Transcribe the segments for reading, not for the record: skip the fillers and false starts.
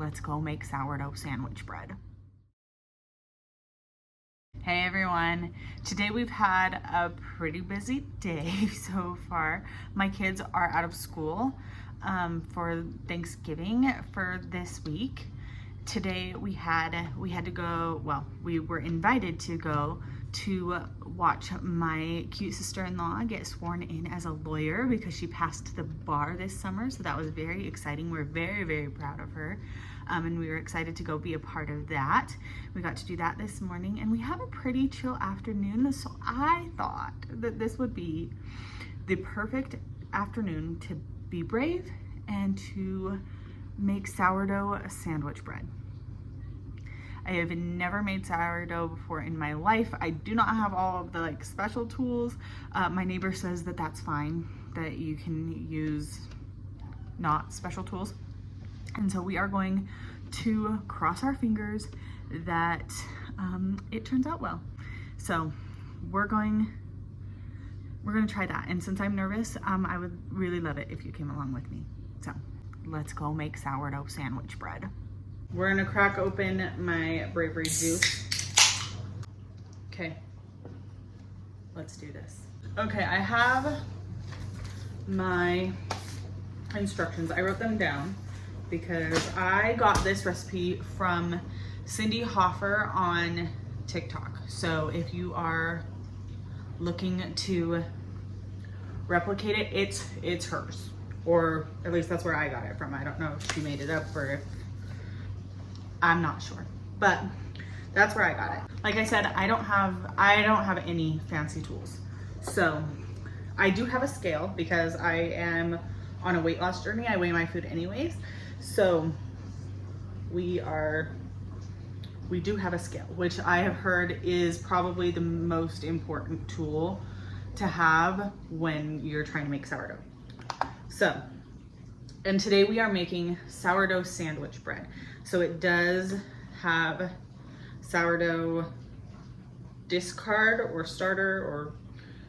let's go make sourdough sandwich bread. Hey everyone, today we've had a pretty busy day so far. My kids are out of school for Thanksgiving for this week. Today we had to go, well, we were invited to go to watch my cute sister-in-law get sworn in as a lawyer because she passed the bar this summer. So that was very exciting. We're very, very proud of her. And we were excited to go be a part of that. We got to do that this morning and we have a pretty chill afternoon. So I thought that this would be the perfect afternoon to be brave and to make sourdough sandwich bread. I have never made sourdough before in my life. I do not have all of the special tools. My neighbor says that that's fine, that you can use not special tools. And so we are going to cross our fingers that it turns out well. So we're going to try that. And since I'm nervous, I would really love it if you came along with me. So let's go make sourdough sandwich bread. We're gonna crack open my Bravery juice. Okay, let's do this. Okay, I have my instructions. I wrote them down because I got this recipe from Cindy Hoffer on TikTok. So if you are looking to replicate it, it's hers. Or at least that's where I got it from. I don't know if she made it up or if, I'm not sure, but that's where I got it. Like I said, I don't have any fancy tools. So I do have a scale because I am on a weight loss journey. I weigh my food anyways. So we do have a scale, which I have heard is probably the most important tool to have when you're trying to make sourdough. So, and today we are making sourdough sandwich bread. So it does have sourdough discard or starter, or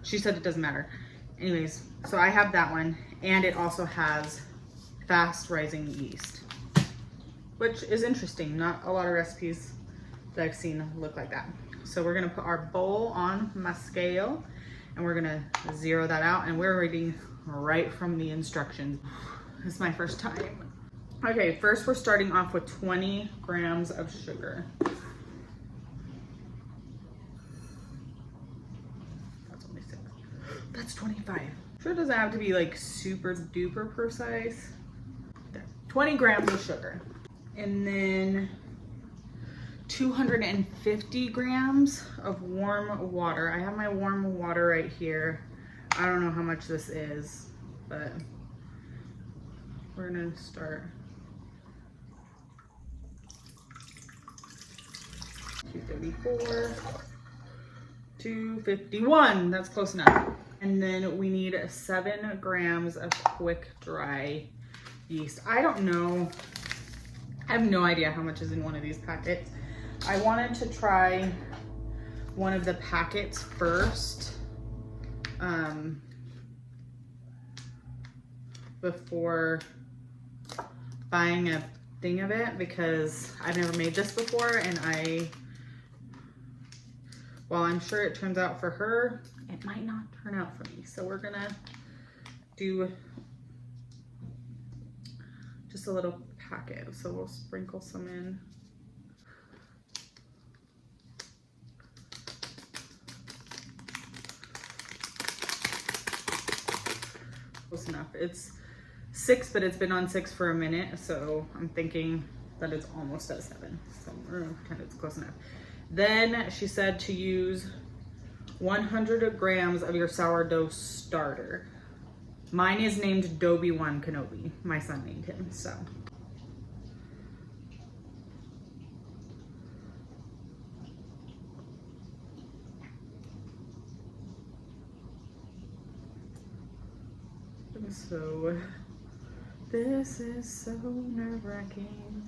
she said it doesn't matter. Anyways, so I have that one, and it also has fast rising yeast, which is interesting. Not a lot of recipes that I've seen look like that. So we're gonna put our bowl on my scale and we're gonna zero that out, and we're reading right from the instructions. This is my first time. Okay, first we're starting off with 20 grams of sugar. That's only 6. That's 25. Sure doesn't have to be super duper precise. There. 20 grams of sugar. And then 250 grams of warm water. I have my warm water right here. I don't know how much this is, but we're gonna start. 234, 251, that's close enough. And then we need 7 grams of quick dry yeast. I don't know, I have no idea how much is in one of these packets. I wanted to try one of the packets first before buying a thing of it, because I've never made this before, and while I'm sure it turns out for her, it might not turn out for me. So we're gonna do just a little packet. So we'll sprinkle some in. Close enough. It's 6, but it's been on 6 for a minute, so I'm thinking that it's almost at 7. So we're gonna pretend it's close enough. Then she said to use 100 grams of your sourdough starter. Mine is named Dobie-Wan Kenobi. My son named him, so. So this is so nerve-wracking.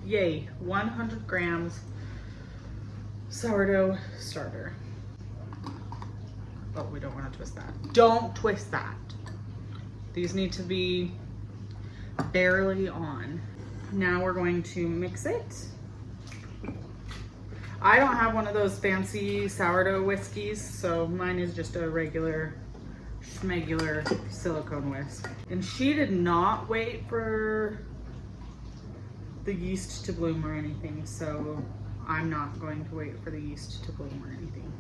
Yay, 100 grams sourdough starter. Oh, we don't want to twist that. Don't twist that. These need to be barely on. Now we're going to mix it. I don't have one of those fancy sourdough whiskeys, so mine is just a regular schmegular silicone whisk. And she did not wait for the yeast to bloom or anything, so I'm not going to wait for the yeast to bloom or anything.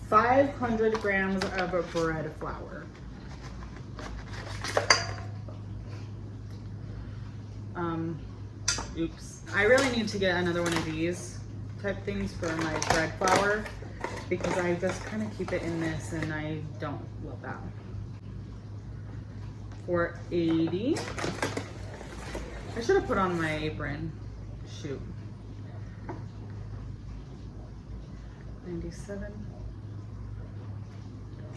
500 grams of bread flour. Oops. I really need to get another one of these type things for my bread flour because I just kind of keep it in this and I don't love that. 480. I should have put on my apron. Shoot. 97.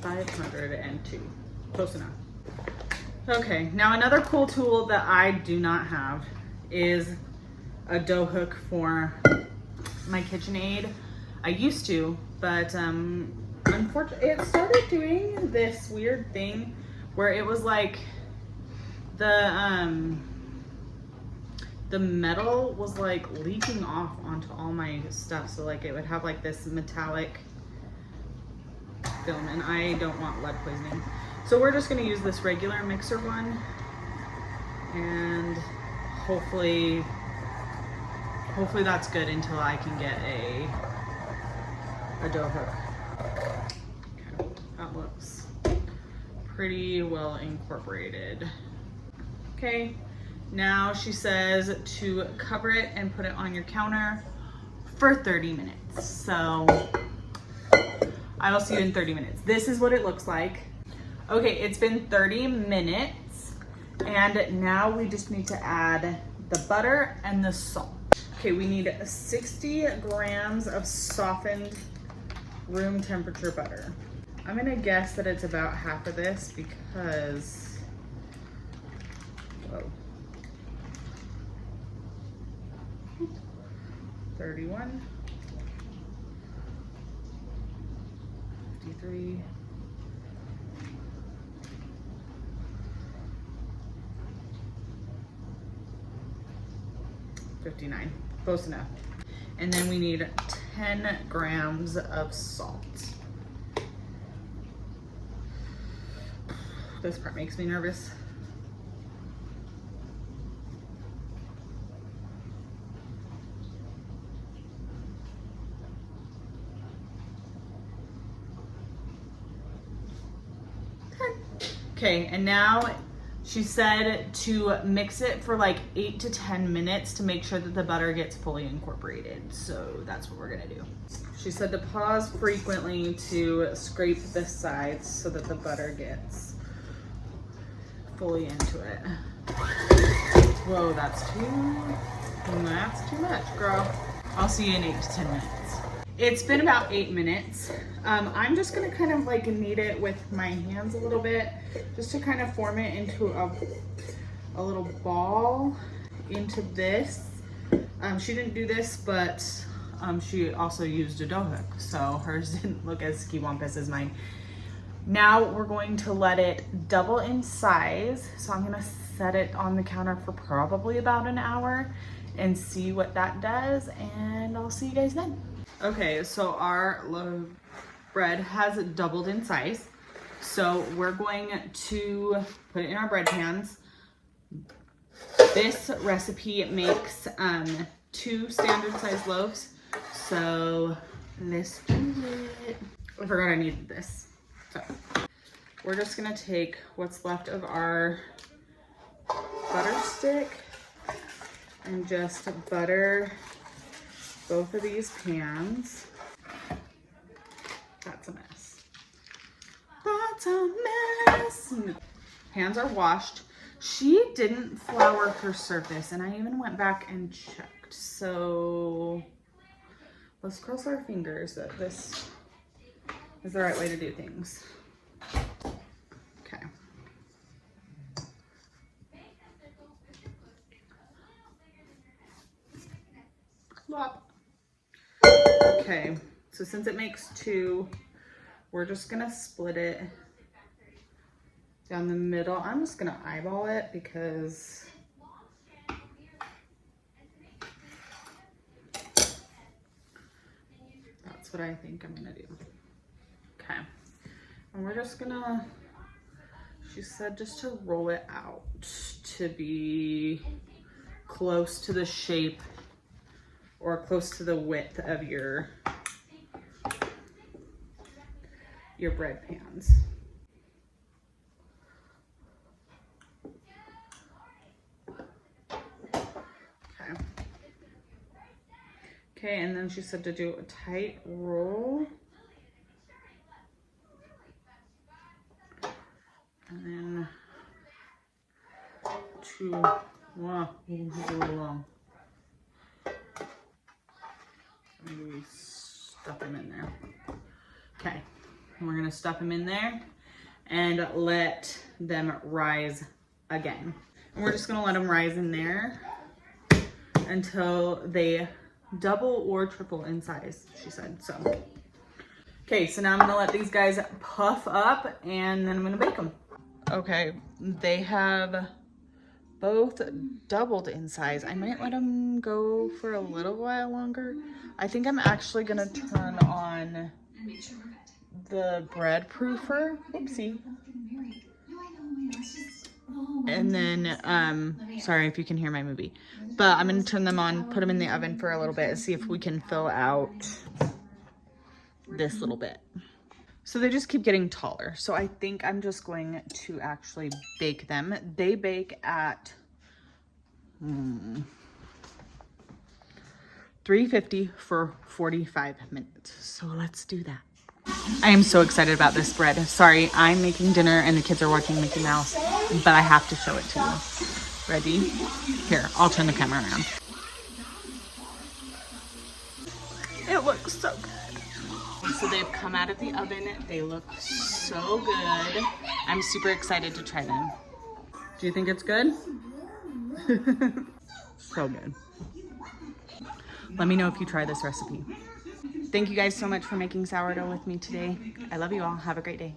502. Close enough. Okay, now another cool tool that I do not have is a dough hook for my KitchenAid. I used to, but unfortunately it started doing this weird thing where it was like the metal was like leaking off onto all my stuff, so like it would have like this metallic film, and I don't want lead poisoning. So we're just gonna use this regular mixer one, and hopefully that's good until I can get a dough hook. Okay, that looks pretty well incorporated. Okay, now she says to cover it and put it on your counter for 30 minutes. So I will see you in 30 minutes. This is what it looks like. Okay, it's been 30 minutes and now we just need to add the butter and the salt. Okay, we need 60 grams of softened room temperature butter. I'm gonna guess that it's about half of this because, whoa. 31, 53, 59, close enough. And then we need 10 grams of salt. This part makes me nervous. Okay, and now she said to mix it for like 8 to 10 minutes to make sure that the butter gets fully incorporated. So that's what we're gonna do. She said to pause frequently to scrape the sides so that the butter gets fully into it. Whoa, that's too much, girl. I'll see you in 8 to 10 minutes. It's been about 8 minutes. I'm just gonna kind of like knead it with my hands a little bit, just to kind of form it into a little ball into this. She didn't do this, but she also used a dough hook, so hers didn't look as ski-wampus as mine. Now we're going to let it double in size. So I'm gonna set it on the counter for probably about an hour and see what that does, and I'll see you guys then. Okay, so our bread has doubled in size. So we're going to put it in our bread pans. This recipe makes 2 standard size loaves. So let's do it. I forgot I needed this. So we're just gonna take what's left of our butter stick and just butter both of these pans. That's a mess. That's a mess. Pans are washed. She didn't flour her surface, and I even went back and checked. So let's cross our fingers that this is the right way to do things. Okay. Plop. Okay, so since it makes 2, we're just gonna split it down the middle. I'm just gonna eyeball it because that's what I think I'm gonna do. Okay, and we're just gonna, she said just to roll it out to be close to the shape or close to the width of your bread pans. Okay. Okay, and then she said to do a tight roll. And then wow, this is a little long. Maybe we stuff them in there. Okay, and we're gonna stuff them in there and let them rise again. And we're just gonna let them rise in there until they double or triple in size, she said, so. Okay, so now I'm gonna let these guys puff up and then I'm gonna bake them. Okay, they have both doubled in size. I might let them go for a little while longer. I think I'm actually gonna turn on the bread proofer. Oopsie. And then, sorry if you can hear my movie, but I'm gonna turn them on, put them in the oven for a little bit and see if we can fill out this little bit. So they just keep getting taller. So I think I'm just going to actually bake them. They bake at 350 for 45 minutes. So let's do that. I am so excited about this bread. Sorry, I'm making dinner and the kids are watching Mickey Mouse, but I have to show it to you. Ready? Here, I'll turn the camera around. It looks so good. So they've come out of the oven. They look so good. I'm super excited to try them. Do you think it's good? So good. Let me know if you try this recipe. Thank you guys so much for making sourdough with me today. I love you all. Have a great day.